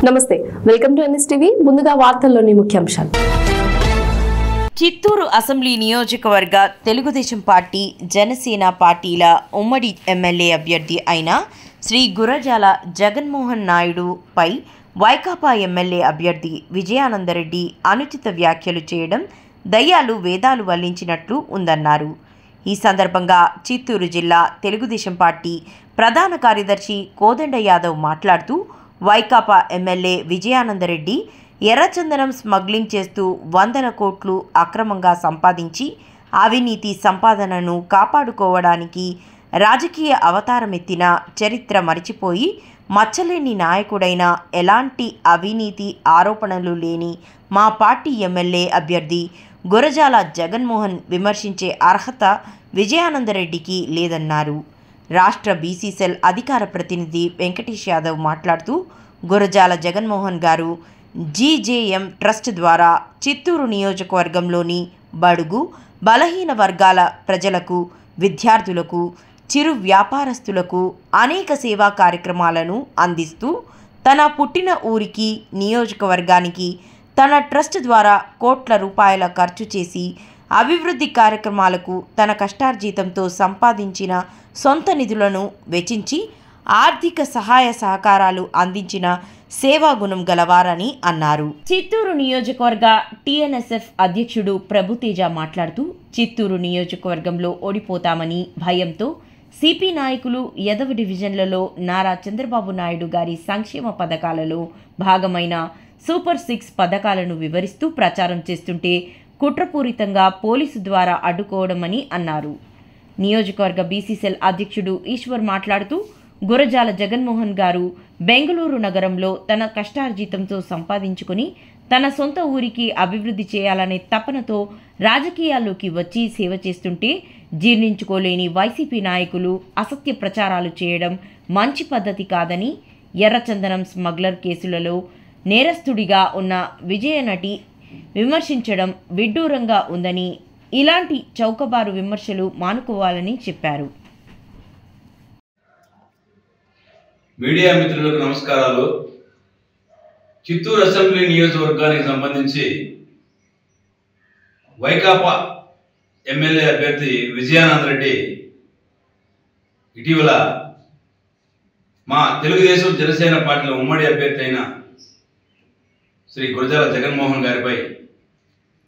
నమస్తే, welcome to NSTV. ముందుగా వార్తల్లోని ముఖ్యాంశాలు. చిత్తూరు అసెంబ్లీ నియోజకవర్గ తెలుగుదేశం పార్టీ జనసేన పార్టీల ఉమ్మడి ఎమ్మెల్యే అభ్యర్థి అయిన శ్రీ గురజాల జగన్మోహన్ నాయుడుపై వైకాపా ఎమ్మెల్యే అభ్యర్థి విజయానందరెడ్డి అనుచిత వ్యాఖ్యలు చేయడం దయ్యాలు వేదాలు వల్లించినట్లు ఉందన్నారు. ఈ సందర్భంగా చిత్తూరు జిల్లా తెలుగుదేశం పార్టీ ప్రధాన కార్యదర్శి కోదండ యాదవ్ మాట్లాడుతూ వైకాపా ఎమ్మెల్యే విజయానందరెడ్డి ఎర్రచందనం స్మగ్లింగ్ చేస్తూ 100 కోట్లు అక్రమంగా సంపాదించి అవినీతి సంపాదనను కాపాడుకోవడానికి రాజకీయ అవతారమెత్తిన చరిత్ర మరిచిపోయి మచ్చలేని నాయకుడైన ఎలాంటి అవినీతి ఆరోపణలు లేని మా పార్టీ ఎమ్మెల్యే అభ్యర్థి గురజాల జగన్మోహన్ విమర్శించే అర్హత విజయానందరెడ్డికి లేదన్నారు. రాష్ట్ర బీసీ సెల్ అధికార ప్రతినిధి వెంకటేష్ యాదవ్ మాట్లాడుతూ గురజాల జగన్మోహన్ గారు జీజేఎం ట్రస్ట్ ద్వారా చిత్తూరు నియోజకవర్గంలోని బడుగు బలహీన వర్గాల ప్రజలకు, విద్యార్థులకు, చిరు వ్యాపారస్తులకు అనేక సేవా కార్యక్రమాలను అందిస్తూ తన పుట్టిన ఊరికి, నియోజకవర్గానికి తన ట్రస్ట్ ద్వారా కోట్ల రూపాయల ఖర్చు చేసి అభివృద్ధి కార్యక్రమాలకు తన కష్టార్జితంతో సంపాదించిన సొంత నిధులను వెచ్చించి ఆర్థిక సహాయ సహకారాలు అందించిన సేవాగుణం గలవారని అన్నారు. చిత్తూరు నియోజకవర్గ టీఎన్ఎస్ఎఫ్ అధ్యక్షుడు ప్రభుతేజ మాట్లాడుతూ చిత్తూరు నియోజకవర్గంలో ఓడిపోతామని భయంతో సిపి నాయకులు యదవ డివిజన్లలో నారా చంద్రబాబు నాయుడు గారి సంక్షేమ పథకాలలో భాగమైన సూపర్ 6 పథకాలను వివరిస్తూ ప్రచారం చేస్తుంటే కుట్రపూరితంగా పోలీసు ద్వారా అడ్డుకోవడమని అన్నారు. నియోజకవర్గ బీసీసెల్ అధ్యక్షుడు ఈశ్వర్ మాట్లాడుతూ గురజాల జగన్మోహన్ గారు బెంగళూరు నగరంలో తన కష్టార్జితంతో సంపాదించుకుని తన సొంత ఊరికి అభివృద్ధి చేయాలనే తపనతో రాజకీయాల్లోకి వచ్చి సేవ చేస్తుంటే జీర్ణించుకోలేని వైసీపీ నాయకులు అసత్య ప్రచారాలు చేయడం మంచి పద్ధతి కాదని, ఎర్రచందనం స్మగ్లర్ కేసులలో నేరస్తుడిగా ఉన్న విజయనటి విమర్శించడం విడ్డూరంగా ఉందని, ఇలాంటి చౌకబారు విమర్శలు మానుకోవాలని చెప్పారు. మీడియా మిత్రులకు నమస్కారాలు. చిత్తూరు అసెంబ్లీ నియోజకవర్గానికి సంబంధించి వైకాపా ఎమ్మెల్యే అభ్యర్థి విజయానందరెడ్డి ఇటీవల మా తెలుగుదేశం జనసేన పార్టీల ఉమ్మడి అభ్యర్థి అయిన శ్రీ గురజాల జగన్మోహన్ గారిపై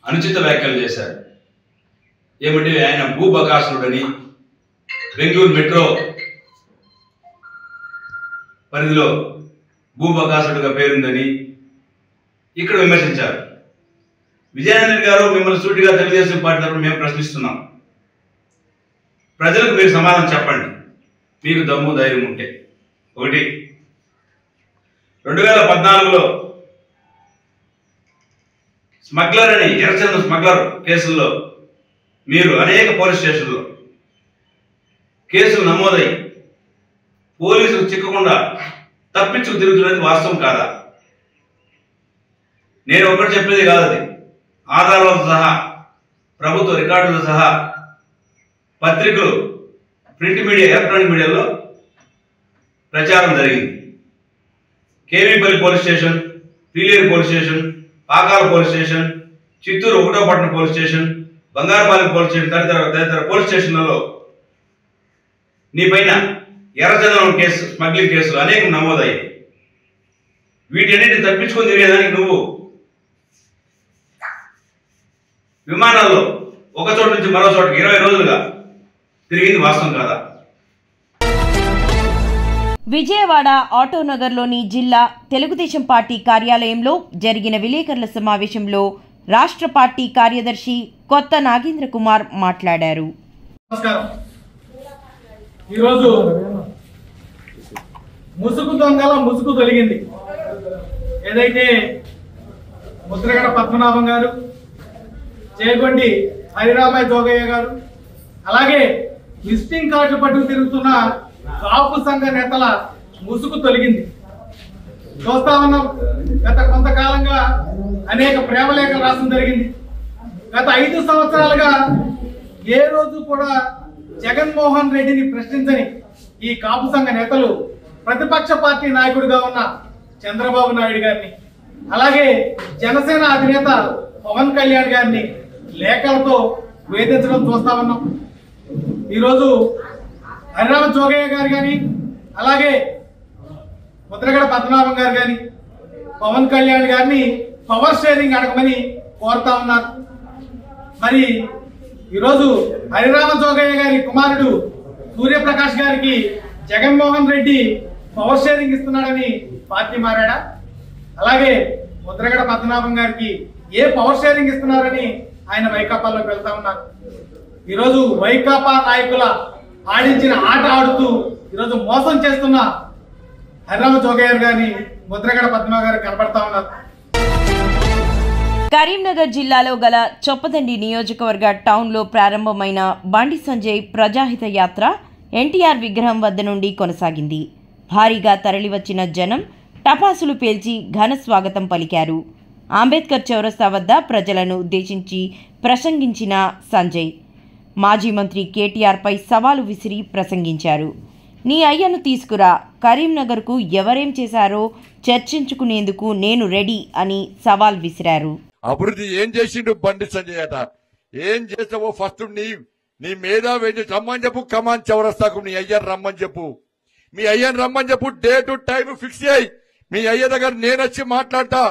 అనుచిత వ్యాఖ్యలు చేశారు. ఏమిటి, ఆయన భూబకాసురుడని, బెంగళూరు మెట్రో పరిధిలో భూబకాసురుడుగా పేరుందని ఇక్కడ విమర్శించారు. విజయానందరెడ్డి గారు, మిమ్మల్ని సూటిగా తెలుగుదేశం పార్టీ తరఫున మేము ప్రశ్నిస్తున్నాం. ప్రజలకు మీరు సమాధానం చెప్పండి, మీకు దమ్ము ధైర్యం ఉంటే. ఒకటి, 2014లో స్మగ్లర్ అని ఎర్రచందనం స్మగ్లర్ కేసుల్లో మీరు అనేక పోలీస్ స్టేషన్లో కేసులు నమోదై పోలీసులు చిక్కకుండా తప్పించుకు తిరుగుతున్నది వాస్తవం కాదా? నేను ఒకటి చెప్పేది కాదు, అది ఆధారాలతో సహా, ప్రభుత్వ రికార్డులతో సహా, పత్రికలు, ప్రింట్ మీడియా, ఎలక్ట్రానిక్ మీడియాలో ప్రచారం జరిగింది. KVPalli police station, Pileru police station, Pakala police station, Chittoor 1వ పట్టణ police station, Bangarapalem police station, తదితర పోలీస్ స్టేషన్లలో నీ పైన ఎర్రచందనం కేసు, స్మగ్లింగ్ కేసులు అనేకం నమోదయ్యాయి. వీటన్నిటిని తప్పించుకొని తిరిగేదానికి నువ్వు విమానాల్లో ఒక చోటు నుంచి మరో చోటుకి 20 రోజులుగా తిరిగింది వాస్తవం కాదా? విజయవాడ ఆటోనగర్లోని జిల్లా తెలుగుదేశం పార్టీ కార్యాలయంలో జరిగిన విలేకరుల సమావేశంలో రాష్ట్ర పార్టీ కార్యదర్శి కొత్త నాగేంద్ర కుమార్ మాట్లాడారు. ఈరోజు ముసుగు దొంగల ముసుగు తొలగింది. ఏదైతే ముద్రగడ పద్మనాభం గారు, చేగొండి హరిరామయ్య జోగయ్య గారు, అలాగే విజిటింగ్ కార్డు పట్టుకు తిరుగుతున్న కాపు సంఘ నేతల ముసుగు తొలగింది. చూస్తా ఉన్నాం, గత కొంతకాలంగా అనేక ప్రేమలేఖలు రాసడం జరిగింది. గత 5 సంవత్సరాలుగా ఏ రోజు కూడా జగన్మోహన్ రెడ్డిని ప్రశ్నించని ఈ కాపు సంఘ నేతలు ప్రతిపక్ష పార్టీ నాయకుడిగా ఉన్న చంద్రబాబు నాయుడు గారిని, అలాగే జనసేన అధినేత పవన్ కళ్యాణ్ గారిని లేఖలతో వేధించడం చూస్తా ఉన్నాం. ఈరోజు హరిరామ జోగయ్య గారు కానీ, అలాగే ముద్రగడ పద్మనాభం గారు కానీ పవన్ కళ్యాణ్ గారిని పవర్ షేరింగ్ అడగమని కోరుతా ఉన్నారు. మరి ఈరోజు హరిరామ జోగయ్య గారి కుమారుడు సూర్యప్రకాష్ గారికి జగన్మోహన్ రెడ్డి పవర్ షేరింగ్ ఇస్తున్నాడని పార్టీ మారాడా? అలాగే ముద్రగడ పద్మనాభం గారికి ఏ పవర్ షేరింగ్ ఇస్తున్నారని ఆయన వైకాపాలోకి వెళ్తా ఉన్నారు. ఈరోజు వైకాపా నాయకుల ఆడించిన ఆట ఆడుతూ ఈరోజు మోసం చేస్తున్న హరిరామ జోగయ్య గారిని ముద్రగడ పద్మనాభం గారు కనబడతా ఉన్నారు. కరీంనగర్ జిల్లాలో గల చొప్పదండి నియోజకవర్గ టౌన్లో ప్రారంభమైన బండి సంజయ్ ప్రజాహిత యాత్ర ఎన్టీఆర్ విగ్రహం వద్ద నుండి కొనసాగింది. భారీగా తరలివచ్చిన జనం టపాసులు పేల్చి ఘన స్వాగతం పలికారు. అంబేద్కర్ చౌరస్తా వద్ద ప్రజలను ఉద్దేశించి ప్రసంగించిన సంజయ్ మాజీ మంత్రి కేటీఆర్పై సవాలు విసిరి ప్రసంగించారు. నీ అయ్యను తీసుకురా, కరీంనగర్కు ఎవరేం చేశారో చర్చించుకునేందుకు నేను రెడీ అని సవాల్ విసిరారు. అభివృద్ధి ఏం చేసిండు బండి సంజయ్ అట? ఏం చేసావో ఫస్ట్ నీ మేధావి రమ్మని చెప్పు. కమాన్ చౌరస్తాకు నీ అయ్యను రమ్మని చెప్పు. మీ అయ్యను రమ్మని చెప్పు. డేటు టైం ఫిక్స్ చేయి. మీ అయ్య దగ్గర నేను వచ్చి మాట్లాడతా.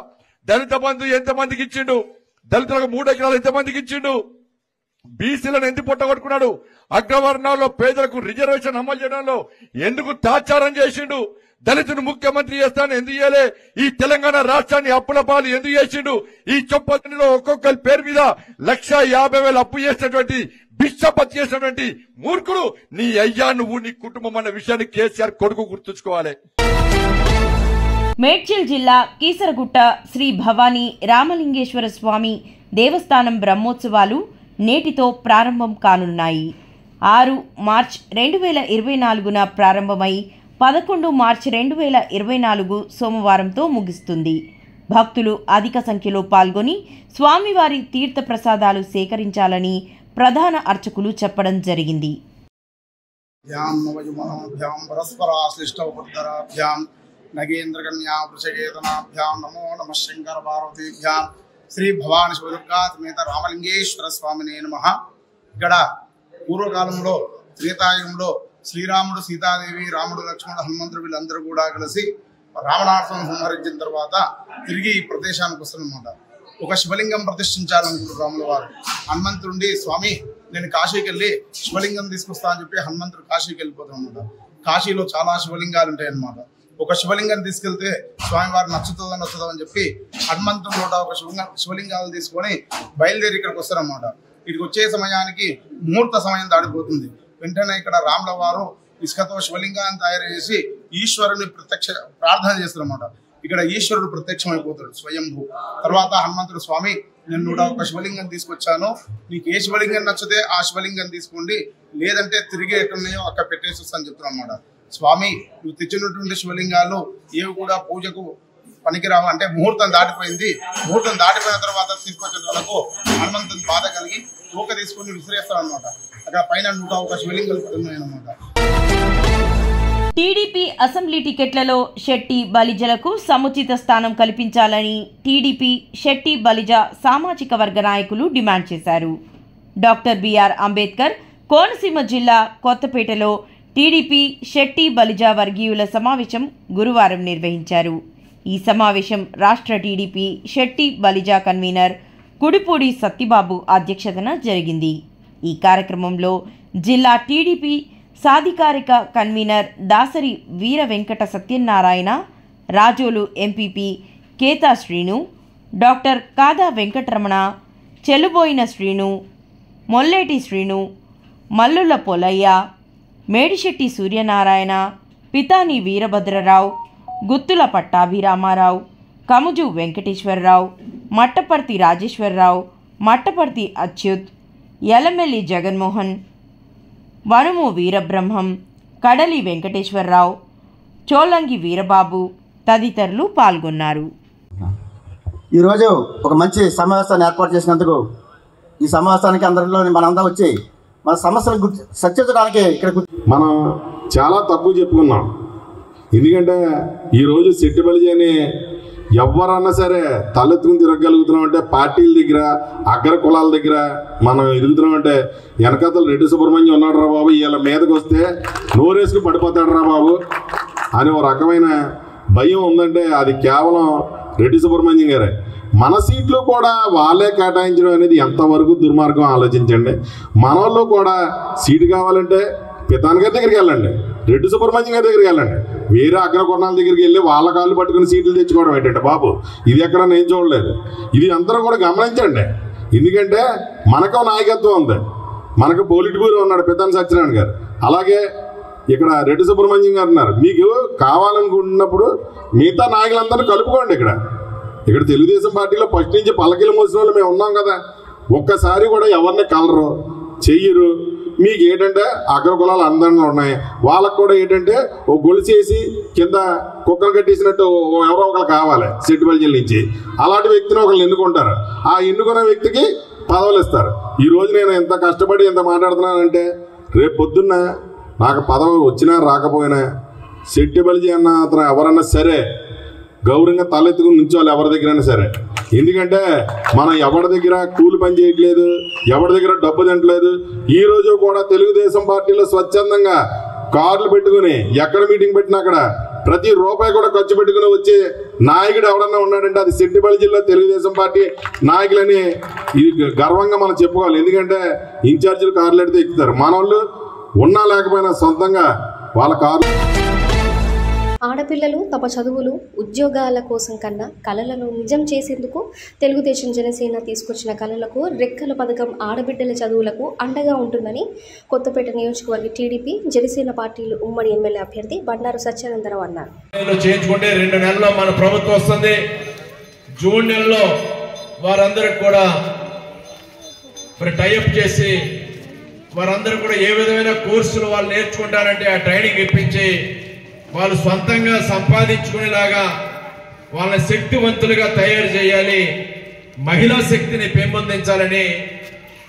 దళిత బంధు ఎంతమందికి ఇచ్చిండు? దళితులకు 3 ఎకరాలు ఎంతమందికి ఇచ్చిండు? బీసీలను ఎందుకు పొట్టగొట్టుకున్నాడు? అగ్రవర్ణాల్లో పేదలకు రిజర్వేషన్ అమలు చేయడంలో ఎందుకు తాచారం చేసిండు? దళితుడు ముఖ్యమంత్రి చేస్తాను ఎందుకు చేయలే? ఈ తెలంగాణ రాష్ట్రాన్ని అప్పుల పాలు ఎందుకు చేసిండు? ఈ చొప్పదండిలో ఒక్కొక్కరి పేరు మీద 1,50,000 అప్పు చేసినటువంటి బిచ్చపతి చేసినటువంటి మూర్ఖుడు నీ అయ్యా, నువ్వు నీ కుటుంబం అన్న విషయాన్ని కేసీఆర్ కొడుకు గుర్తుంచుకోవాలి. మేడ్చల్ జిల్లా కీసరగుట్ట శ్రీ భవానీ రామలింగేశ్వర స్వామి దేవస్థానం బ్రహ్మోత్సవాలు నేటితో ప్రారంభం కానున్నాయి. 6 మార్చ్ 2024న ప్రారంభమై 11 మార్చి 2024 సోమవారంతో ముగుస్తుంది. భక్తులు అధిక సంఖ్యలో పాల్గొని స్వామివారి తీర్థ ప్రసాదాలు సేకరించాలని ప్రధాన అర్చకులు చెప్పడం జరిగింది. నమో నమ శంకర పార్వతీభ్యాం శ్రీ భవాని శివదుర్గా సమేత రామలింగేశ్వర స్వామినే నమః. ఇక్కడ పూర్వకాలంలో త్రేతాయుగంలో శ్రీరాముడు, సీతాదేవి, రాముడు, లక్ష్మణుడు, హనుమంతుడు వీళ్ళందరూ కూడా కలిసి రావణాసురుని సంహరించిన తర్వాత తిరిగి ఈ ప్రదేశానికి వస్తున్నమాట. ఒక శివలింగం ప్రతిష్ఠించాలనుకుంటారు రాముల వారు. హనుమంతుడి స్వామి నేను కాశీకి వెళ్ళి శివలింగం తీసుకొస్తా అని చెప్పి హనుమంతుడు కాశీకి వెళ్ళిపోతాం అన్నమాట. కాశీలో చాలా శివలింగాలు ఉంటాయి అన్నమాట. ఒక శివలింగం తీసుకెళ్తే స్వామివారు నచ్చుతుందో అని చెప్పి హనుమంతుడు నోట ఒక శివలింగాలు తీసుకొని బయలుదేరి ఇక్కడికి వస్తారన్నమాట. ఇక్కడికి వచ్చే సమయానికి ముహూర్త సమయం దాడిపోతుంది. వెంటనే ఇక్కడ రాముల వారు ఇసుకతో శివలింగాన్ని తయారు చేసి ఈశ్వరుని ప్రార్థన చేస్తారన్నమాట. ఇక్కడ ఈశ్వరుడు ప్రత్యక్షమైపోతాడు స్వయంభూ. తర్వాత హనుమంతుడు స్వామి నేను కూడా ఒక శివలింగం తీసుకొచ్చాను, నీకు ఏ శివలింగం నచ్చితే ఆ శివలింగం తీసుకోండి, లేదంటే తిరిగి ఎక్కడున్నాయో అక్కడ పెట్టేసి అని చెప్తాను అన్నమాట. స్వామి నువ్వు తెచ్చినటువంటి శివలింగాలు ఏవి కూడా పూజకు పనికిరావు అంటే ముహూర్తం దాటిపోయింది. ముహూర్తం దాటిపోయిన తర్వాత తీసుకొచ్చిన వాళ్ళకు హనుమంతుని బాధ కలిగి తూక తీసుకొని విసిరేస్తాడు అనమాట. అక్కడ పైన 101 శివలింగాలు ఉన్నాయన్నమాట. టీడీపీ అసెంబ్లీ టికెట్లలో శెట్టి బలిజలకు సముచిత స్థానం కల్పించాలని టీడీపీ శెట్టి బలిజ సామాజిక వర్గ నాయకులు డిమాండ్ చేశారు. డాక్టర్ బిఆర్ అంబేద్కర్ కోనసీమ జిల్లా కొత్తపేటలో టీడీపీ శెట్టి బలిజ వర్గీయుల సమావేశం గురువారం నిర్వహించారు. ఈ సమావేశం రాష్ట్ర టీడీపీ శెట్టి బలిజ కన్వీనర్ కుడిపూడి సత్యబాబు అధ్యక్షతన జరిగింది. ఈ కార్యక్రమంలో జిల్లా TDP సాధికారిక convener Dasari Veera Venkata Satyanarayana, Razole MPP Ketha Srinu, doctor కాదా వెంకటరమణ, చెలుబోయిన శ్రీను, మొల్లేటి శ్రీను, మల్లుల పొలయ్య, మేడిశెట్టి సూర్యనారాయణ, పితాని వీరభద్రరావు, గుత్తుల పట్టాభిరామారావు, కముజు వెంకటేశ్వరరావు, మట్టపర్తి రాజేశ్వరరావు, మట్టపర్తి అచ్యుత్, యలమెల్లి జగన్మోహన్, వనుము వీరబ్రహ్మం, కడలి వెంకటేశ్వరరావు, చోలంగి వీరబాబు తదితరులు పాల్గొన్నారు. ఈరోజు ఒక మంచి సమావేశాన్ని ఏర్పాటు చేసినందుకు ఈ సమావేశానికి అందరిలో మనంతా వచ్చి మన సమస్యలు చర్చించడానికి ఇక్కడ మనం చాలా తప్పు చెప్పుకున్నాం. ఎందుకంటే ఈరోజు సెట్టిబలిజీ అని ఎవరన్నా సరే తలెత్తుకుని తిరగలుగుతున్నాం అంటే పార్టీల దగ్గర అగ్ర కులాల దగ్గర మనం ఎదుగుతున్నాం అంటే వెనకాతలు రెడ్డి సుబ్రహ్మణ్యం ఉన్నాడు రా బాబు, వీళ్ళ మీదకి వస్తే నోరేసుకు పడిపోతాడు రా బాబు అని ఒక రకమైన భయం ఉందంటే అది కేవలం రెడ్డి సుబ్రహ్మణ్యం గారే. మన సీట్లు కూడా వాళ్ళే కేటాయించడం అనేది ఎంతవరకు దుర్మార్గం ఆలోచించండి. మన వాళ్ళు కూడా సీటు కావాలంటే పితాన్ గారి దగ్గరికి వెళ్ళండి, రెడ్డి సుబ్రహ్మణ్యం గారి దగ్గరికి వెళ్ళండి, వేరే అగ్రకొన్నాల దగ్గరికి వెళ్ళి వాళ్ళ కాళ్ళు పట్టుకుని సీట్లు తెచ్చుకోవడం ఏంటంటే బాబు, ఇది ఎక్కడ నేను చూడలేదు. ఇది అందరూ కూడా గమనించండి. ఎందుకంటే మనకు నాయకత్వం ఉంది, మనకు పోలిట్ బ్యూరో ఉన్నాడు పితాన్ సత్యనారాయణ గారు, అలాగే ఇక్కడ రెడ్డి సుబ్రహ్మణ్యం గారు ఉన్నారు. మీకు కావాలనుకుంటున్నప్పుడు మిగతా నాయకులందరూ కలుపుకోండి. ఇక్కడ తెలుగుదేశం పార్టీలో ఫస్ట్ నుంచి పలకీలు మోసిన వాళ్ళు మేము ఉన్నాం కదా, ఒక్కసారి కూడా ఎవరిని కలరు చెయ్యరు. మీకు ఏంటంటే అగ్రకులాలు అందరిలో ఉన్నాయి, వాళ్ళకు కూడా ఏంటంటే ఓ గొలుసేసి కింద కుక్కలు కట్టేసినట్టు ఎవరో ఒకరు కావాలి సెట్టిబలిజీల నుంచి. అలాంటి వ్యక్తిని ఒకళ్ళు ఎన్నుకుంటారు, ఆ ఎన్నుకున్న వ్యక్తికి పదవులు ఇస్తారు. ఈరోజు నేను ఎంత కష్టపడి ఎంత మాట్లాడుతున్నానంటే రేపు పొద్దున్న నాకు పదవి వచ్చినా రాకపోయినా సెట్టిబలిజీ అన్న అతను ఎవరన్నా సరే గౌరవంగా తలెత్తుకుని నుంచోవాలి ఎవరి దగ్గరైనా సరే. ఎందుకంటే మనం ఎవరి దగ్గర కూలి పని చేయట్లేదు, ఎవరి దగ్గర డబ్బు తింటలేదు. ఈ రోజు కూడా తెలుగుదేశం పార్టీలో స్వచ్ఛందంగా కార్లు పెట్టుకుని ఎక్కడ మీటింగ్ పెట్టినా అక్కడ ప్రతి రూపాయి కూడా ఖర్చు పెట్టుకుని వచ్చే నాయకుడు ఎవడన్నా ఉన్నాడంటే అది సెట్టిబలిజీలో తెలుగుదేశం పార్టీ నాయకులని ఇది గర్వంగా మనం చెప్పుకోవాలి. ఎందుకంటే ఇన్ఛార్జీలు కార్లు ఎడితే ఎక్కుతారు, మన వాళ్ళు ఉన్నా లేకపోయినా సొంతంగా వాళ్ళ కార్లు. ఆడపిల్లలు తమ చదువులు ఉద్యోగాల కోసం కన్నా కళలను నిజం చేసేందుకు తెలుగుదేశం జనసేన తీసుకొచ్చిన కళలకు రెక్కల పథకం ఆడబిడ్డల చదువులకు అండగా ఉంటుందని కొత్తపేట నియోజకవర్గ టీడీపీ జనసేన పార్టీలు ఉమ్మడి ఎమ్మెల్యే అభ్యర్థి బండారు సత్యానందరావు అన్నారు. చేయించుకుంటే 2 నెలల్లో మన ప్రభుత్వం వస్తుంది. జూన్ నెలలో వారందరికి కూడా టైఅప్ చేసి వారందరూ కూడా ఏ విధమైన కోర్సులు వాళ్ళు నేర్చుకుంటారంటే ఆ ట్రైనింగ్ ఇప్పించి వాళ్ళు సొంతంగా సంపాదించుకునేలాగా వాళ్ళని శక్తివంతులుగా తయారు చేయాలి, మహిళా శక్తిని పెంపొందించాలని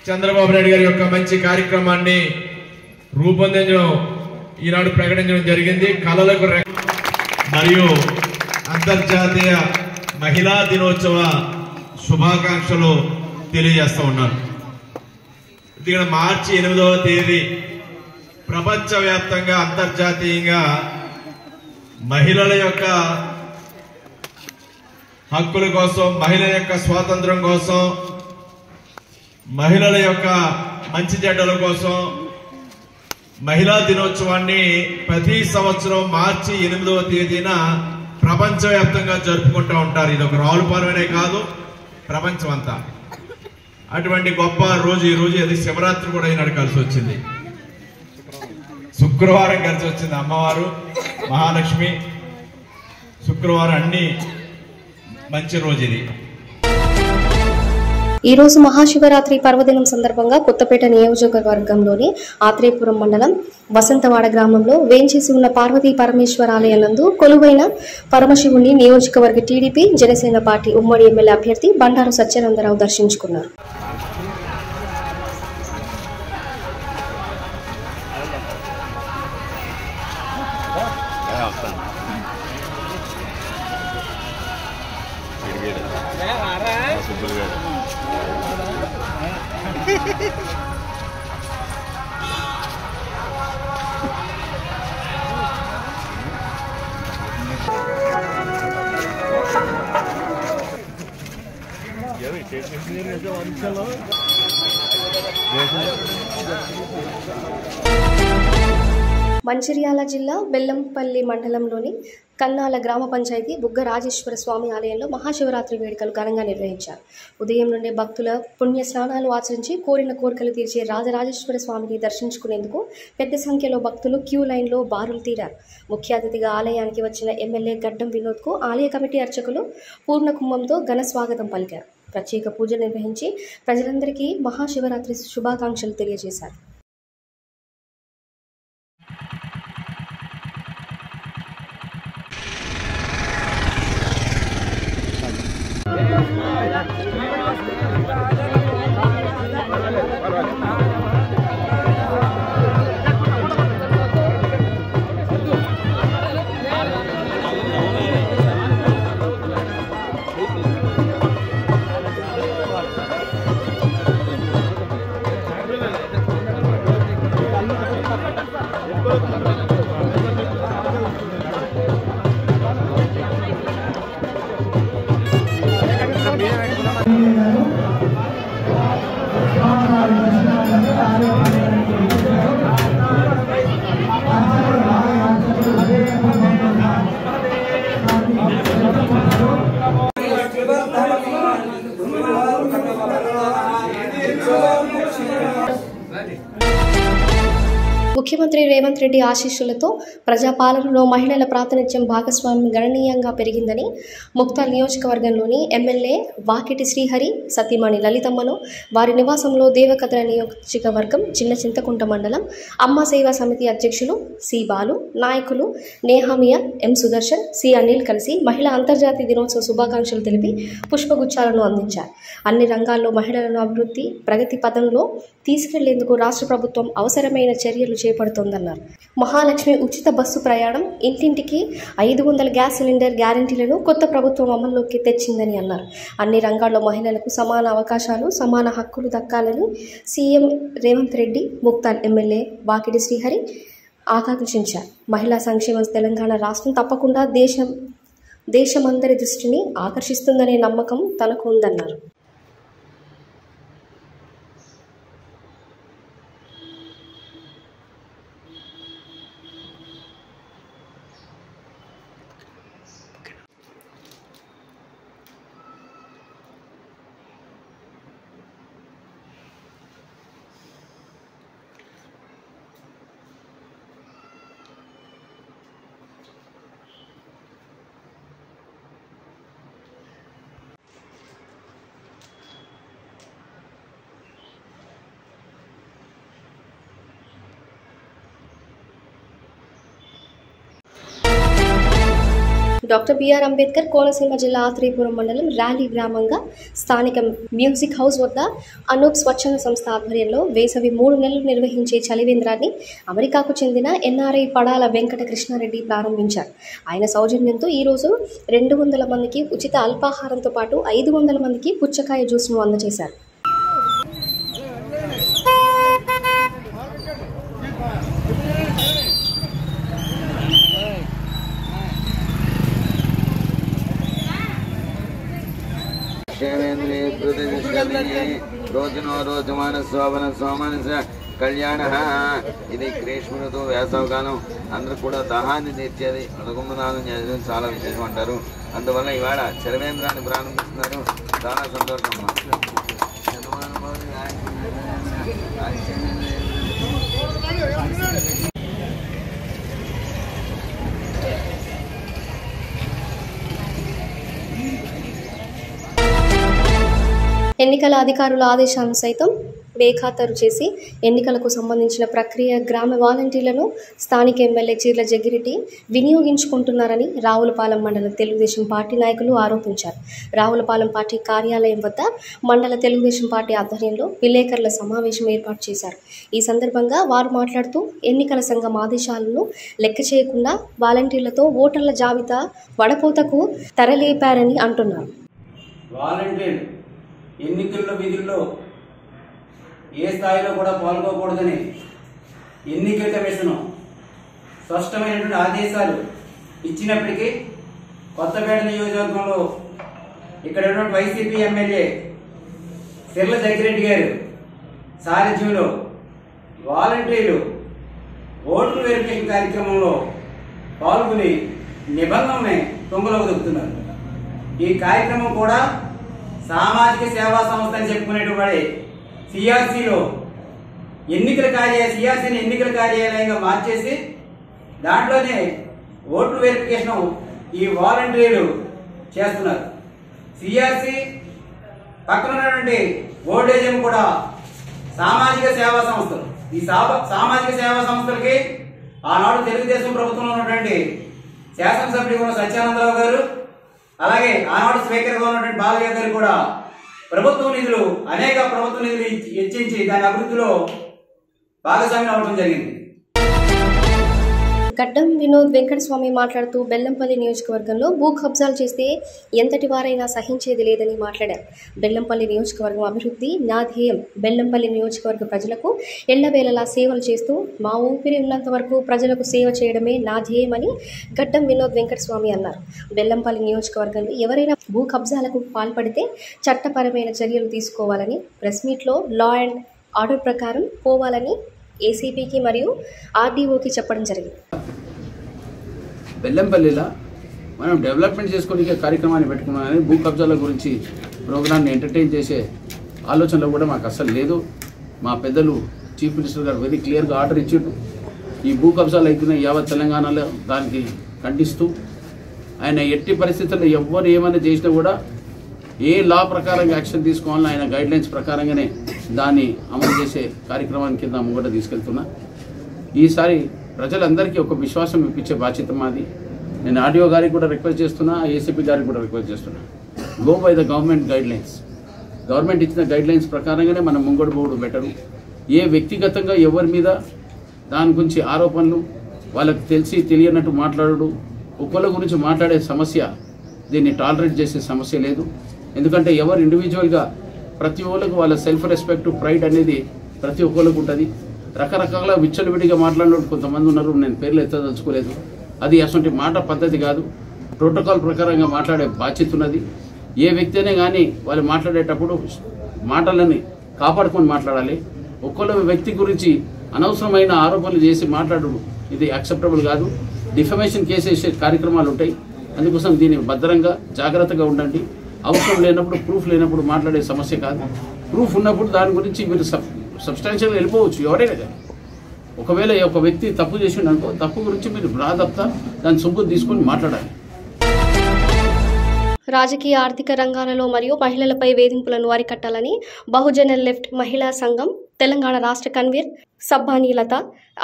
చంద్రబాబు నాయుడు గారి యొక్క మంచి కార్యక్రమాన్ని రూపొందించడం ఈనాడు ప్రకటించడం జరిగింది. కళలకు మరియు అంతర్జాతీయ మహిళా దినోత్సవ శుభాకాంక్షలు తెలియజేస్తూ ఉన్నాను. ఇక్కడ మార్చి 8వ తేదీ ప్రపంచవ్యాప్తంగా అంతర్జాతీయంగా మహిళల యొక్క హక్కుల కోసం, మహిళల యొక్క స్వాతంత్రం కోసం, మహిళల యొక్క మంచి చెడ్డల కోసం మహిళా దినోత్సవాన్ని ప్రతి సంవత్సరం మార్చి 8వ తేదీన ప్రపంచవ్యాప్తంగా జరుపుకుంటూ ఉంటారు. ఇది ఒక రావులపాలెమే కాదు, ప్రపంచం అంతా. అటువంటి గొప్ప రోజు ఈ రోజు, అది శివరాత్రి కూడా ఈనాడు కలిసి వచ్చింది, శుక్రవారం కలిసి వచ్చింది. అమ్మవారు మహాలక్ష్మి శుక్రవారం అన్ని మంచి రోజు ఇది. ఈరోజు మహాశివరాత్రి పర్వదినం సందర్భంగా కొత్తపేట నియోజకవర్గంలోని ఆత్రేయపురం మండలం వసంతవాడ గ్రామంలో వేంచేసి ఉన్న పార్వతీ పరమేశ్వర ఆలయంనందు కొలువైన పరమశివుని నియోజకవర్గ టీడీపీ జనసేన పార్టీ ఉమ్మడి ఎమ్మెల్యే అభ్యర్థి బండారు సత్యానందరావు దర్శించుకున్నారు. మంచిర్యాల జిల్లా బెల్లంపల్లి మండలంలోని కన్నాల గ్రామ పంచాయతీ బుగ్గ రాజేశ్వర స్వామి ఆలయంలో మహాశివరాత్రి వేడుకలు ఘనంగా నిర్వహించారు. ఉదయం నుండే భక్తుల పుణ్య స్నానాలు ఆచరించి కోరిన కోరికలు తీర్చే రాజరాజేశ్వర స్వామిని దర్శించుకునేందుకు పెద్ద సంఖ్యలో భక్తులు క్యూ లైన్లో బారులు తీరారు. ముఖ్య అతిథిగా ఆలయానికి వచ్చిన ఎమ్మెల్యే గడ్డం వినోద్కు ఆలయ కమిటీ అర్చకులు పూర్ణ కుంభంతో ఘన స్వాగతం పలికారు. ప్రత్యేక పూజలు నిర్వహించి ప్రజలందరికీ మహాశివరాత్రి శుభాకాంక్షలు తెలియజేశారు. ముఖ్యమంత్రి రేవంత్ రెడ్డి ఆశీస్సులతో ప్రజాపాలనలో మహిళల ప్రాతినిధ్యం భాగస్వామ్యం గణనీయంగా పెరిగిందని ముక్తాల్ నియోజకవర్గంలోని ఎమ్మెల్యే వాకిటి శ్రీహరి సతీమణి లలితమ్మను వారి నివాసంలో దేవకద్ర నియోజకవర్గం చిన్న చింతకుంట మండలం అమ్మ సేవా సమితి అధ్యక్షులు సి బాలు, నాయకులు నేహామియా, ఎం సుదర్శన్, సి అనిల్ కలిసి మహిళా అంతర్జాతీయ దినోత్సవ శుభాకాంక్షలు తెలిపి పుష్పగుచ్చాలను అందించారు. అన్ని రంగాల్లో మహిళలను అభివృద్ధి ప్రగతి పథంలో తీసుకెళ్లేందుకు రాష్ట్ర ప్రభుత్వం అవసరమైన చర్యలు చేపడుతోందన్నారు. మహాలక్ష్మి ఉచిత బస్సు ప్రయాణం, ఇంటింటికి 500 గ్యాస్ సిలిండర్ గ్యారంటీలను కొత్త ప్రభుత్వం అమల్లోకి తెచ్చిందని అన్నారు. అన్ని రంగాల్లో మహిళలకు సమాన అవకాశాలు, సమాన హక్కులు దక్కాలని సీఎం రేవంత్ రెడ్డి ముక్తాల్ ఎమ్మెల్యే వాకిడి శ్రీహరి ఆకాంక్షించారు. మహిళా సంక్షేమం తెలంగాణ రాష్ట్రం తప్పకుండా దేశమందరి దృష్టిని ఆకర్షిస్తుందనే నమ్మకం తనకు ఉందన్నారు. డాక్టర్ బిఆర్ అంబేద్కర్ కోనసీమ జిల్లా ఆత్రేయపురం మండలం ర్యాలీ గ్రామంగా స్థానిక మ్యూజిక్ హౌస్ వద్ద అనూప్ స్వచ్ఛంద సంస్థ ఆధ్వర్యంలో వేసవి 3 నెలలు నిర్వహించే చలివేంద్రాన్ని అమెరికాకు చెందిన ఎన్ఆర్ఐ పడాల వెంకట కృష్ణారెడ్డి ప్రారంభించారు. ఆయన సౌజన్యంతో ఈరోజు 200 మందికి ఉచిత అల్పాహారంతో పాటు 500 మందికి పుచ్చకాయ జ్యూస్ను అందజేశారు. రోజునో రోజు సోమనస కళ్యాణ. ఇది గ్రీష్మ ఋతువు, వేసవకాలం, అందరూ కూడా దాహాన్ని తీర్చేది. అడుగుమనాలను చేయడం చాలా విశేషం అంటారు. అందువల్ల ఇవాళ చలివేంద్రాన్ని ప్రారంభిస్తున్నారు. చాలా సంతోషం. ఎన్నికల అధికారుల ఆదేశాలను సైతం బేఖాతరు చేసి ఎన్నికలకు సంబంధించిన ప్రక్రియ గ్రామ వాలంటీర్లను స్థానిక ఎమ్మెల్యే చీర్ల జగ్గిరెడ్డి వినియోగించుకుంటున్నారని రావులపాలెం మండల తెలుగుదేశం పార్టీ నాయకులు ఆరోపించారు. రావులపాలెం పార్టీ కార్యాలయం వద్ద మండల తెలుగుదేశం పార్టీ ఆధ్వర్యంలో విలేకరుల సమావేశం ఏర్పాటు చేశారు. ఈ సందర్భంగా వారు మాట్లాడుతూ ఎన్నికల సంఘం ఆదేశాలను లెక్క చేయకుండా వాలంటీర్లతో ఓటర్ల జాబితా వడపోతకు తరలేపారని అంటున్నారు. వాలంటీర్ ఎన్నికల విధుల్లో ఏ స్థాయిలో కూడా పాల్గొకూడదని ఎన్నికల కమిషన్ స్పష్టమైనటువంటి ఆదేశాలు ఇచ్చినప్పటికీ కొత్తపేట నియోజకవర్గంలో ఇక్కడ ఉన్నటువంటి వైసీపీ ఎమ్మెల్యే చీర్ల జగ్గిరెడ్డి గారు సారథ్యంలో వాలంటీర్లు ఓట్లు వెరిఫికేషన్ కార్యక్రమంలో పాల్గొని నిబంధనల్ని తుంగలోకి దొక్కుతున్నారు. ఈ కార్యక్రమం కూడా సామాజిక సేవా సంస్థ అని చెప్పుకునేటువంటి సిఆర్సీలో సిఆర్సీని ఎన్నికల కార్యాలయంగా మార్చేసి దాంట్లోనే ఓట్లు వెరిఫికేషన్ ఈ వాలంటీర్లు చేస్తున్నారు. సిఆర్సీ పక్కన ఉన్నటువంటి ఓల్డేజ్ కూడా సామాజిక సేవా సంస్థలు. ఈ సామాజిక సేవా సంస్థలకి ఆనాడు తెలుగుదేశం ప్రభుత్వంలో ఉన్నటువంటి శాసనసభ్యులు సత్యానందరావు గారు, అలాగే ఆనాడు స్పీకర్గా ఉన్నటువంటి బాలయ్య గారు కూడా అనేక ప్రభుత్వ నిధులు హెచ్చించి దాని అభివృద్ధిలో భాగస్వామ్యం అవడం జరిగింది. గడ్డం వినోద్ వెంకటస్వామి మాట్లాడుతూ బెల్లంపల్లి నియోజకవర్గంలో భూ కబ్జాలు చేస్తే ఎంతటి వారైనా సహించేది లేదని మాట్లాడారు. బెల్లంపల్లి నియోజకవర్గం అభివృద్ధి నా ధ్యేయం. బెల్లంపల్లి నియోజకవర్గ ప్రజలకు ఎల్లవేళలా సేవలు చేస్తూ మా ఊపిరి ఉన్నంత వరకు ప్రజలకు సేవ చేయడమే నా ధ్యేయమని గడ్డం వినోద్ వెంకటస్వామి అన్నారు. బెల్లంపల్లి నియోజకవర్గంలో ఎవరైనా భూ కబ్జాలకు పాల్పడితే చట్టపరమైన చర్యలు తీసుకోవాలని, ప్రెస్ మీట్లో లా అండ్ ఆర్డర్ ప్రకారం పోవాలని ఏసీపీకి మరియు ఆర్డీఓకి చెప్పడం జరిగింది. బెల్లంపల్లిలో మనం డెవలప్మెంట్ చేసుకోవడానికి కార్యక్రమాన్ని పెట్టుకున్నామని భూ కబ్జాల గురించి ప్రోగ్రామ్ని ఎంటర్టైన్ చేసే ఆలోచనలో కూడా మాకు అస్సలు లేదు. మా పెద్దలు చీఫ్ మినిస్టర్ గారు వెరీ క్లియర్గా ఆర్డర్ ఇచ్చిండు. ఈ భూ కబ్జాలు అవుతున్నాయి యావత్ తెలంగాణలో. దానికి ఖండిస్తూ ఆయన ఎట్టి పరిస్థితుల్లో ఎవ్వరు ఏమైనా చేసినా కూడా ఏ లా ప్రకారంగా యాక్షన్ తీసుకోవాలని ఆయన గైడ్లైన్స్ ప్రకారంగానే దాన్ని అమలు చేసే కార్యక్రమాన్ని కింద ముంగట తీసుకెళ్తున్నా. ఈసారి ప్రజలందరికీ ఒక విశ్వాసం ఇప్పించే బాధ్యత మాది. నేను ఆర్డీఓ గారికి కూడా రిక్వెస్ట్ చేస్తున్నా, ఏసీపీ గారికి కూడా రిక్వెస్ట్ చేస్తున్నా, go by the government guidelines. Government ఇచ్చిన గైడ్లైన్స్ ప్రకారంగానే మనం ముంగడు పోవడం బెటరు. ఏ వ్యక్తిగతంగా ఎవరి మీద దాని గురించి ఆరోపణలు వాళ్ళకి తెలిసి తెలియనట్టు మాట్లాడడు, ఒకళ్ళ గురించి మాట్లాడే సమస్య దీన్ని టాలరేట్ చేసే సమస్య లేదు. ఎందుకంటే ఎవరు ఇండివిజువల్గా ప్రతి ఒక్కరికి వాళ్ళ సెల్ఫ్ రెస్పెక్ట్, ప్రైడ్ అనేది ప్రతి ఒక్కరికి ఉంటుంది. రకరకాల విచ్చలవిడిగా మాట్లాడిన కొంతమంది ఉన్నారు, నేను పేర్లు ఎత్తదలుచుకోలేదు. అది అసలు మాట పద్ధతి కాదు. ప్రోటోకాల్ ప్రకారంగా మాట్లాడే బాధ్యత ఉన్నది. ఏ వ్యక్తి అయినా కానీ వాళ్ళు మాట్లాడేటప్పుడు మాటలని కాపాడుకొని మాట్లాడాలి. ఒక్కొక్క వ్యక్తి గురించి అనవసరమైన ఆరోపణలు చేసి మాట్లాడడం ఇది యాక్సెప్టబుల్ కాదు. డిఫమేషన్ కేసు వేసే కార్యక్రమాలు ఉంటాయి. అందుకోసం దీన్ని భద్రంగా జాగ్రత్తగా ఉండండి. అవసరం లేనప్పుడు, ప్రూఫ్ లేనప్పుడు మాట్లాడే సమస్య కాదు. ప్రూఫ్ ఉన్నప్పుడు దాని గురించి మీరు సబ్స్టాన్షియల్గా వెళ్ళిపోవచ్చు ఎవరైనా కానీ. ఒకవేళ ఒక వ్యక్తి తప్పు చేసిండు అనుకో, తప్పు గురించి మీరు రాదప్తా దాని సొమ్ము తీసుకొని మాట్లాడాలి. రాజకీయ ఆర్థిక రంగాలలో మరియు మహిళలపై వేధింపులను అరికట్టాలని బహుజన లెఫ్ట్ మహిళా సంఘం తెలంగాణ రాష్ట్ర కన్వీనర్ సబ్బానీ లత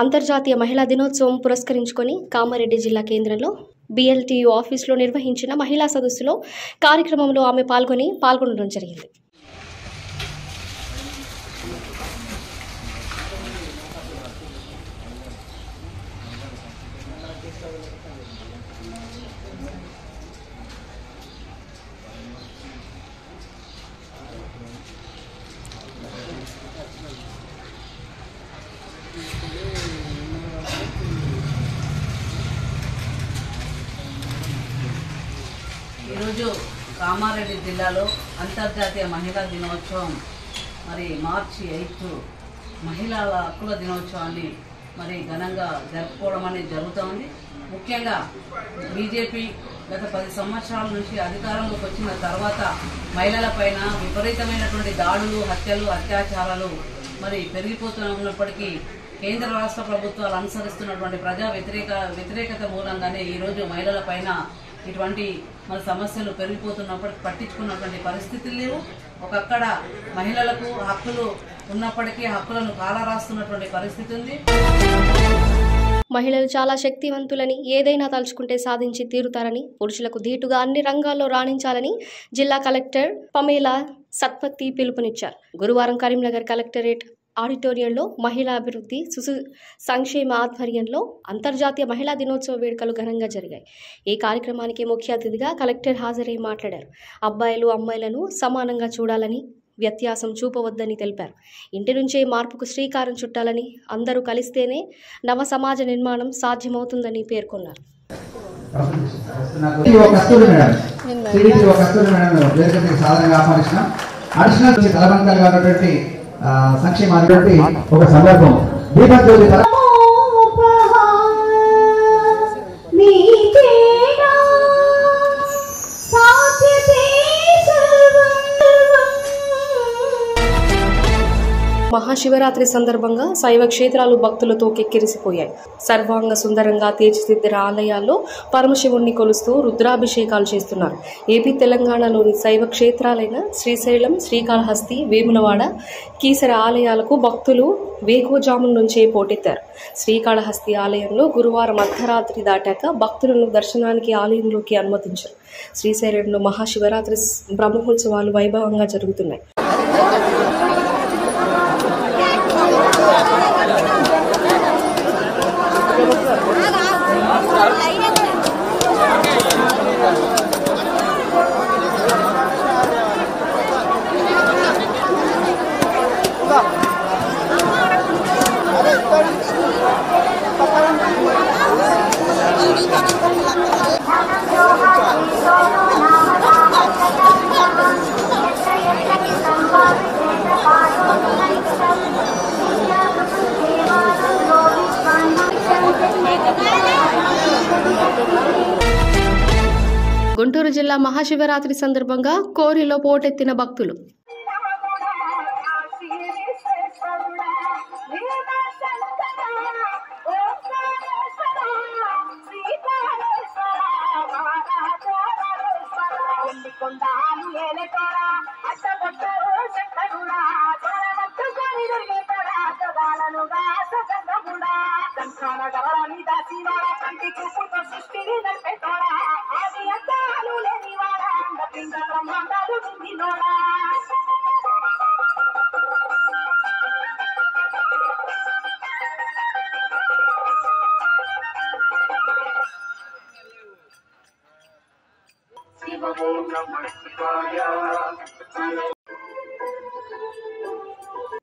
అంతర్జాతీయ మహిళా దినోత్సవం పురస్కరించుకొని కామారెడ్డి జిల్లా కేంద్రంలో BLTU ఆఫీసులో నిర్వహించిన మహిళా సదస్సులో కార్యక్రమంలో ఆమె పాల్గొనడం జరిగింది. ఈరోజు కామారెడ్డి జిల్లాలో అంతర్జాతీయ మహిళా దినోత్సవం మరి మార్చి 8 మహిళల హక్కుల దినోత్సవాన్ని మరి ఘనంగా జరుపుకోవడం అనేది జరుగుతోంది. ముఖ్యంగా బీజేపీ గత 10 సంవత్సరాల నుంచి అధికారంలోకి వచ్చిన తర్వాత మహిళలపైన విపరీతమైనటువంటి దాడులు, హత్యలు, అత్యాచారాలు మరి పెరిగిపోతున్నప్పటికీ కేంద్ర రాష్ట్ర ప్రభుత్వాలు అనుసరిస్తున్నటువంటి ప్రజా వ్యతిరేకత మూలంగానే ఈరోజు మహిళలపైన ఇటువంటి మన సమస్యలు పెరిగిపోతున్నప్పటికీ పట్టించుకున్నటువంటి పరిస్థితులు లేవు. ఒకక్కడ మహిళలకు హక్కులు ఉన్నప్పటికీ హక్కులను కాలరాస్తున్నటువంటి పరిస్థితి ఉంది. మహిళలు చాలా శక్తివంతులని, ఏదైనా తలుచుకుంటే సాధించి తీరుతారని, పురుషులకు ధీటుగా అన్ని రంగాల్లో రాణించాలని జిల్లా కలెక్టర్ పమేలా సత్పతి పిలుపునిచ్చారు. గురువారం కరీంనగర్ కలెక్టరేట్ ఆడిటోరియంలో మహిళా అభివృద్ధి శిశు సంక్షేమ ఆధ్వర్యంలో అంతర్జాతీయ మహిళా దినోత్సవ వేడుకలు ఘనంగా జరిగాయి. ఈ కార్యక్రమానికి ముఖ్య అతిథిగా కలెక్టర్ హాజరై మాట్లాడారు. అబ్బాయిలు అమ్మాయిలను సమానంగా చూడాలని, వ్యత్యాసం చూపవద్దని తెలిపారు. ఇంటి నుంచే మార్పుకు శ్రీకారం చుట్టాలని, అందరూ కలిస్తేనే నవ సమాజ నిర్మాణం సాధ్యమవుతుందని పేర్కొన్నారు. సంక్షేమానికి ఒక సందర్భం దీపజ్యోతి మహాశివరాత్రి సందర్భంగా శైవ క్షేత్రాలు భక్తులతో కెక్కిరిసిపోయాయి. సర్వాంగ సుందరంగా తీర్చిదిద్దిన ఆలయాల్లో పరమశివుణ్ణి కొలుస్తూ రుద్రాభిషేకాలు చేస్తున్నారు. ఏపీ తెలంగాణలోని శైవ క్షేత్రాలైన శ్రీశైలం, శ్రీకాళహస్తి, వేములవాడ, కీసర ఆలయాలకు భక్తులు వేకువజాముల నుంచే పోటెత్తారు. శ్రీకాళహస్తి ఆలయంలో గురువారం అర్ధరాత్రి దాటాక భక్తులను దర్శనానికి ఆలయంలోకి అనుమతించారు. శ్రీశైలంలో మహాశివరాత్రి బ్రహ్మోత్సవాలు వైభవంగా జరుగుతున్నాయి. గుంటూరు జిల్లా మహాశివరాత్రి సందర్భంగా కోరిలో పోటెత్తిన భక్తులు.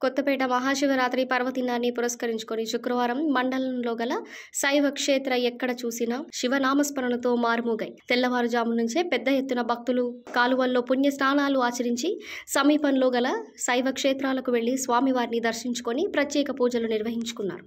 కొత్తపేట మహాశివరాత్రి పర్వదినాన్ని పురస్కరించుకొని శుక్రవారం మండలంలో గల శైవ క్షేత్ర ఎక్కడ చూసినా శివనామస్మరణతో మారుమోగాయి. తెల్లవారుజాము నుంచే పెద్ద ఎత్తున భక్తులు కాలువల్లో పుణ్య స్నానాలు ఆచరించి సమీపంలో గల శైవ క్షేత్రాలకు వెళ్లి స్వామివారిని దర్శించుకొని ప్రత్యేక పూజలు నిర్వహించుకున్నారు.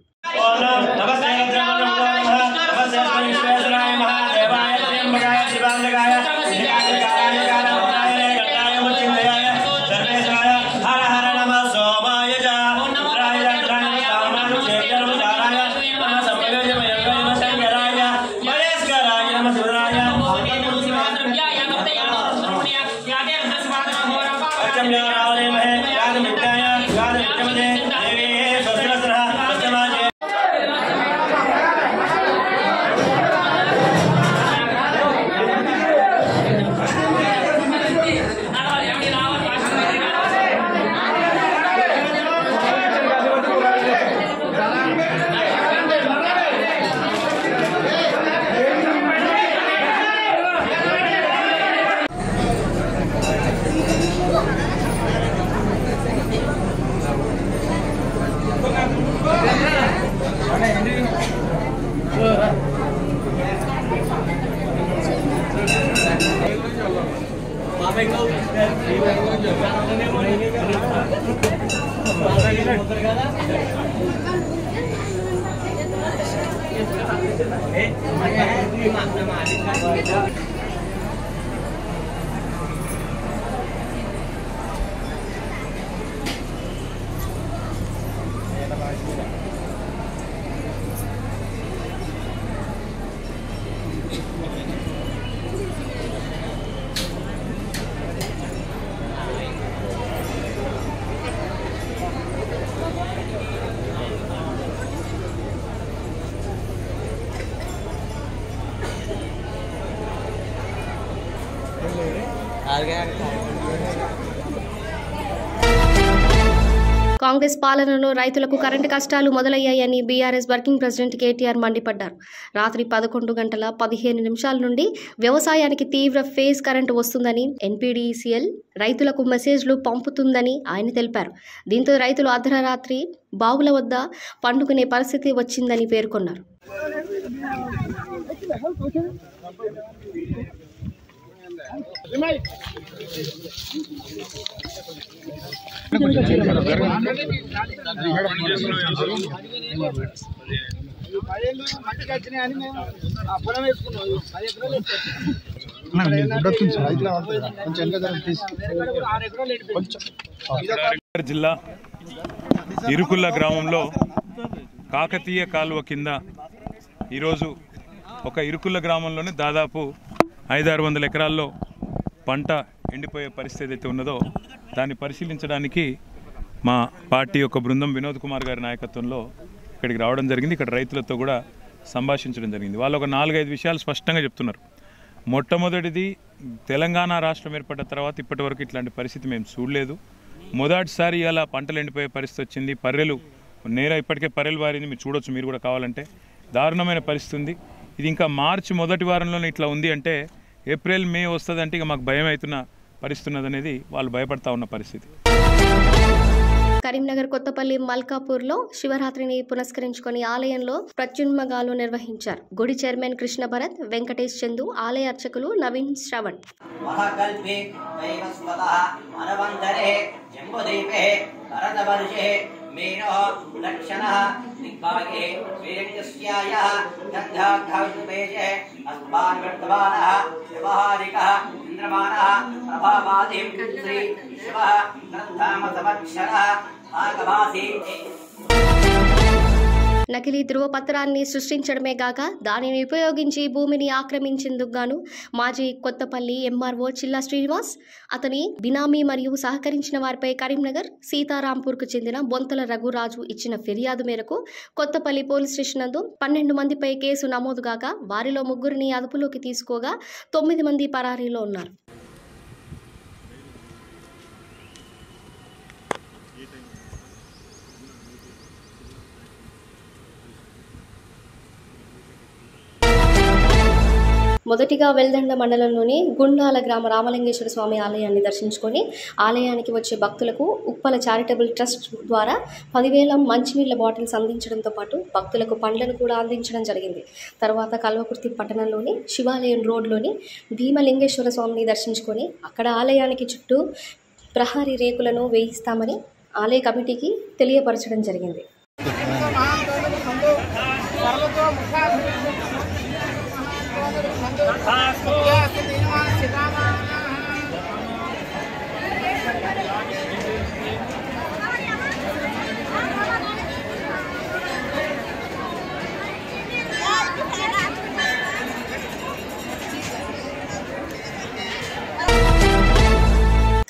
కాంగ్రెస్ పాలనలో రైతులకు కరెంటు కష్టాలు మొదలయ్యాయని బీఆర్ఎస్ వర్కింగ్ ప్రెసిడెంట్ కేటీఆర్ మండిపడ్డారు. రాత్రి 11 గంటల 15 నిమిషాల నుండి వ్యవసాయానికి తీవ్ర ఫేజ్ కరెంటు వస్తుందని ఎన్పీడీసీఎల్ రైతులకు మెసేజ్లు పంపుతుందని ఆయన తెలిపారు. దీంతో రైతులు అర్ధరాత్రి బావుల వద్ద పండుకునే పరిస్థితి వచ్చిందని పేర్కొన్నారు. జిల్లా ఇరుకుల్ల గ్రామంలో కాకతీయ కాలువ కింద ఈరోజు ఒక ఇరుకుల్ల గ్రామంలోనే దాదాపు 500-600 ఎకరాల్లో పంట ఎండిపోయే పరిస్థితి అయితే ఉన్నదో దాన్ని పరిశీలించడానికి మా పార్టీ యొక్క బృందం వినోద్ కుమార్ గారి నాయకత్వంలో ఇక్కడికి రావడం జరిగింది. ఇక్కడ రైతులతో కూడా సంభాషించడం జరిగింది. వాళ్ళు ఒక 4-5 విషయాలు స్పష్టంగా చెప్తున్నారు. మొట్టమొదటిది, తెలంగాణ రాష్ట్రం ఏర్పడ్డ తర్వాత ఇప్పటి వరకు ఇట్లాంటి పరిస్థితి మేము చూడలేదు. మొదటిసారి ఇలా పంటలు ఎండిపోయే పరిస్థితి వచ్చింది. పర్రెలు ఇప్పటికే పర్రెలు వారింది, మీరు చూడొచ్చు, మీరు కూడా కావాలంటే. దారుణమైన పరిస్థితి ఉంది. ఇది ఇంకా మార్చి మొదటి వారంలోనే ఇట్లా ఉంది అంటే ఏప్రిల్ మే వస్తుందంటే ఇక మాకు భయం అవుతున్న పరిస్థితి ఉన్నదనేది వాళ్ళు భయపడతా ఉన్న పరిస్థితి. కరీంనగర్ కొత్తపల్లి మల్కాపూర్లో శివరాత్రిని పురస్కరించుకొని ఆలయంలో ప్రత్యున్మగాలు నిర్వహించారు. గుడి చైర్మన్ కృష్ణ భరత్, వెంకటేష్ చందు, ఆలయ అర్చకులు నవీన్ శ్రవణ్. मेनो लक्षणः दिग्भागे वीर्यस्यायः गन्धाघाविद्वेषे अस्मान्वर्तमानः व्यवहारिकः इन्द्रमानः प्रभावादिं श्री शिवः ग्रन्थामसमक्षरः भागभासी. నకిలీ ధృవపత్రాన్ని సృష్టించడమే గాక దానిని ఉపయోగించి భూమిని ఆక్రమించేందుకు గాను మాజీ కొత్తపల్లి ఎంఆర్ఓ చిల్లా శ్రీనివాస్, అతని బినామీ మరియు సహకరించిన వారిపై కరీంనగర్ సీతారాంపూర్కు చెందిన బొంతల రఘురాజు ఇచ్చిన ఫిర్యాదు మేరకు కొత్తపల్లి పోలీస్ స్టేషన్ నందు 12 మందిపై కేసు నమోదు కాగా వారిలో 3 అదుపులోకి తీసుకోగా 9 మంది పరారీలో ఉన్నారు. మొదటిగా వెల్దండ మండలంలోని గుండాల గ్రామ రామలింగేశ్వర స్వామి ఆలయాన్ని దర్శించుకొని ఆలయానికి వచ్చే భక్తులకు ఉప్పల చారిటబుల్ ట్రస్ట్ ద్వారా 10,000 మంచినీళ్ల బాటిల్స్ అందించడంతో పాటు భక్తులకు పండ్లను కూడా అందించడం జరిగింది. తర్వాత కల్వకుర్తి పట్టణంలోని శివాలయం రోడ్లోని భీమలింగేశ్వర స్వామిని దర్శించుకొని అక్కడ ఆలయానికి చుట్టూ ప్రహరీ రేకులను వేయిస్తామని ఆలయ కమిటీకి తెలియపరచడం జరిగింది.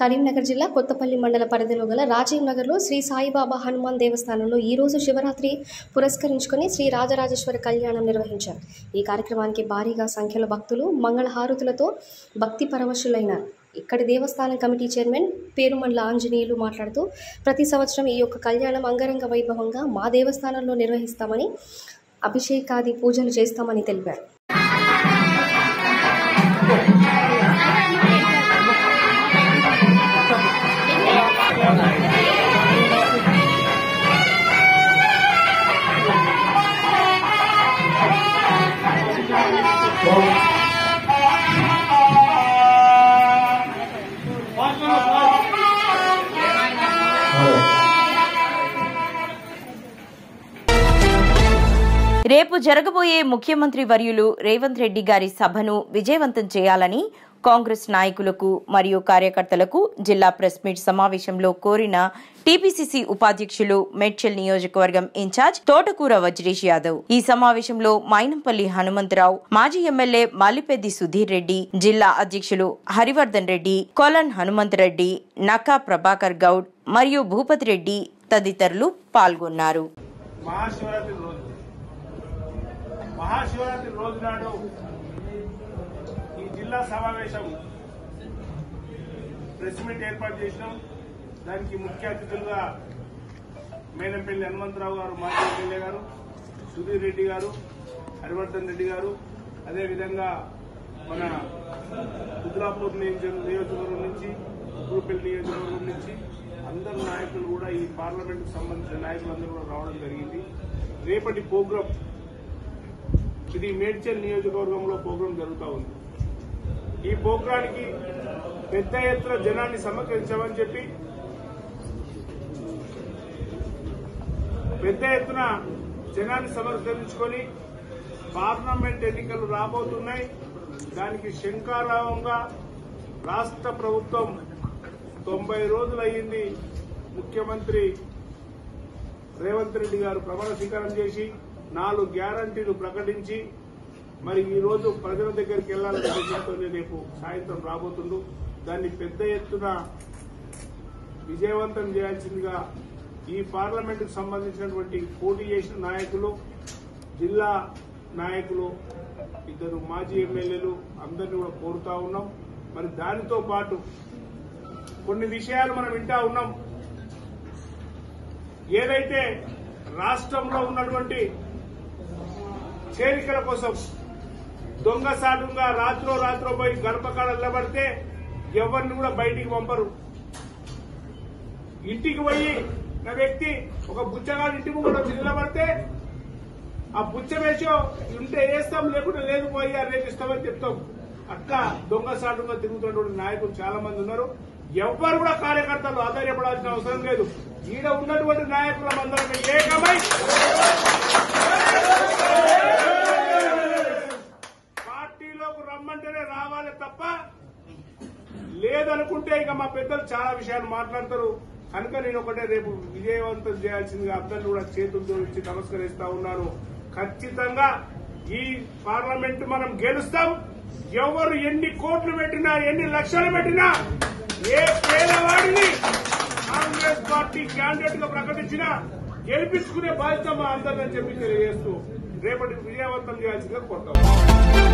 కరీంనగర్ జిల్లా కొత్తపల్లి మండల పరిధిలో గల రాజీవ్ నగర్లో శ్రీ సాయిబాబా హనుమాన్ దేవస్థానంలో ఈరోజు శివరాత్రి పురస్కరించుకొని శ్రీ రాజరాజేశ్వర కళ్యాణం నిర్వహించారు. ఈ కార్యక్రమానికి భారీగా సంఖ్యలో భక్తులు మంగళహారతులతో భక్తి పరవశులైనారు. ఇక్కడి దేవస్థానం కమిటీ చైర్మన్ పేరుమండ్ల ఆంజనేయులు మాట్లాడుతూ ప్రతి సంవత్సరం ఈ యొక్క కళ్యాణం అంగరంగ వైభవంగా మా దేవస్థానంలో నిర్వహిస్తామని, అభిషేకాది పూజలు చేస్తామని తెలిపారు. రేపు జరగబోయే ముఖ్యమంత్రి వర్యులు రేవంత్ రెడ్డి గారి సభను విజయవంతం చేయాలని కాంగ్రెస్ నాయకులకు మరియు కార్యకర్తలకు జిల్లా ప్రెస్ మీట్ సమావేశంలో కోరిన టీపీసీసీ ఉపాధ్యక్షులు మేడ్చల్ నియోజకవర్గం ఇన్ఛార్జ్ తోటకూర వజ్రేష్ యాదవ్. ఈ సమావేశంలో మైనంపల్లి హనుమంతరావు, మాజీ ఎమ్మెల్యే మల్లిపెద్ది సుధీర్ రెడ్డి, జిల్లా అధ్యక్షులు హరివర్ధన్ రెడ్డి, కొలన్ హనుమంతరెడ్డి, నకా ప్రభాకర్ గౌడ్ మరియు భూపతి రెడ్డి తదితరులు పాల్గొన్నారు. మహాశివరాత్రి రోజు నాడు ఈ జిల్లా సమావేశం ప్రెస్ మీట్ ఏర్పాటు చేసినాం. దానికి ముఖ్య అతిథులుగా మేనంపల్లి హనుమంతరావు గారు, మాజీ ఎమ్మెల్యే గారు, సుధీర్ రెడ్డి గారు, హరివర్ధన్ రెడ్డి గారు, అదేవిధంగా మన రుద్రాపూర్ నియోజకవర్గం నుంచి, గురుపల్లి నియోజకవర్గం నుంచి అందరు నాయకులు కూడా, ఈ పార్లమెంట్ కు సంబంధించిన నాయకులందరూ కూడా రావడం జరిగింది. రేపటి ప్రోగ్రాం ఇది మేడ్చల్ నియోజకవర్గంలో ప్రోగ్రాం జరుగుతూ ఉంది. ఈ ప్రోగ్రానికి పెద్ద ఎత్తున జనాన్ని సమకరించామని చెప్పి పెద్ద ఎత్తున జనాన్ని సమకరించుకొని పార్లమెంట్ ఎన్నికలు రాబోతున్నాయి. దానికి శంఖారావంగా రాష్ట్ర ప్రభుత్వం 90 రోజులు అయ్యింది ముఖ్యమంత్రి రేవంత్ రెడ్డి గారు ప్రమాణ స్వీకారం చేసి 4 గ్యారంటీలు ప్రకటించి మరి ఈ రోజు ప్రజల దగ్గరికి వెళ్లాలనే ఉద్దేశంతోనే రేపు సాయంత్రం రాబోతుండు. దాన్ని పెద్ద ఎత్తున విజయవంతం చేయాల్సిందిగా ఈ పార్లమెంటుకు సంబంధించినటువంటి పోటీ చేసిన నాయకులు, జిల్లా నాయకులు, 2 మాజీ ఎమ్మెల్యేలు అందరినీ కూడా కోరుతా ఉన్నాం. మరి దానితో పాటు కొన్ని విషయాలు మనం వింటా ఉన్నాం. ఏదైతే రాష్ట్రంలో ఉన్నటువంటి చేరికల కోసం దొంగసాటుగా రాత్రో పోయి గడపకాడ నిలబడితే ఎవరిని కూడా బయటికి పంపరు. ఇంటికి పోయి నా వ్యక్తి ఒక బుచ్చగాడు ఇంటి ముందు వచ్చి నిలబడితే ఆ బుచ్చ వేషం ఉంటే వేస్తాం, లేకుంటే లేదు పోయి రేపు ఇస్తామని చెప్తాం. అట్లా దొంగసాటుగా తిరుగుతున్నటువంటి నాయకులు చాలా మంది ఉన్నారు. ఎవ్వరు కూడా కార్యకర్తలు ఆధారపడాల్సిన అవసరం లేదు. ఈడ ఉన్నటువంటి నాయకుల మందరం ఏకమై పార్టీలోకి రమ్మంటేనే రావాలి తప్ప లేదనుకుంటే ఇక మా పెద్దలు చాలా విషయాలు మాట్లాడతారు. కనుక నేను ఒకటే రేపు విజయవంతం చేయాల్సిందిగా అందరినీ కూడా చేతులు జోడించి నమస్కరిస్తా ఉన్నాను. ఖచ్చితంగా ఈ పార్లమెంట్ మనం గెలుస్తాం. ఎవరు ఎన్ని కోట్లు పెట్టినా ఎన్ని లక్షలు పెట్టినా ఏ పేదవాడిని కాంగ్రెస్ పార్టీ క్యాండిడేట్ గా ప్రకటించినా గెలిపించుకునే బాధ్యత మా అందరిని చెప్పి తెలియజేస్తూ రేపటి విజయవంతం చేయాల్సిందిగా కోరుతాం.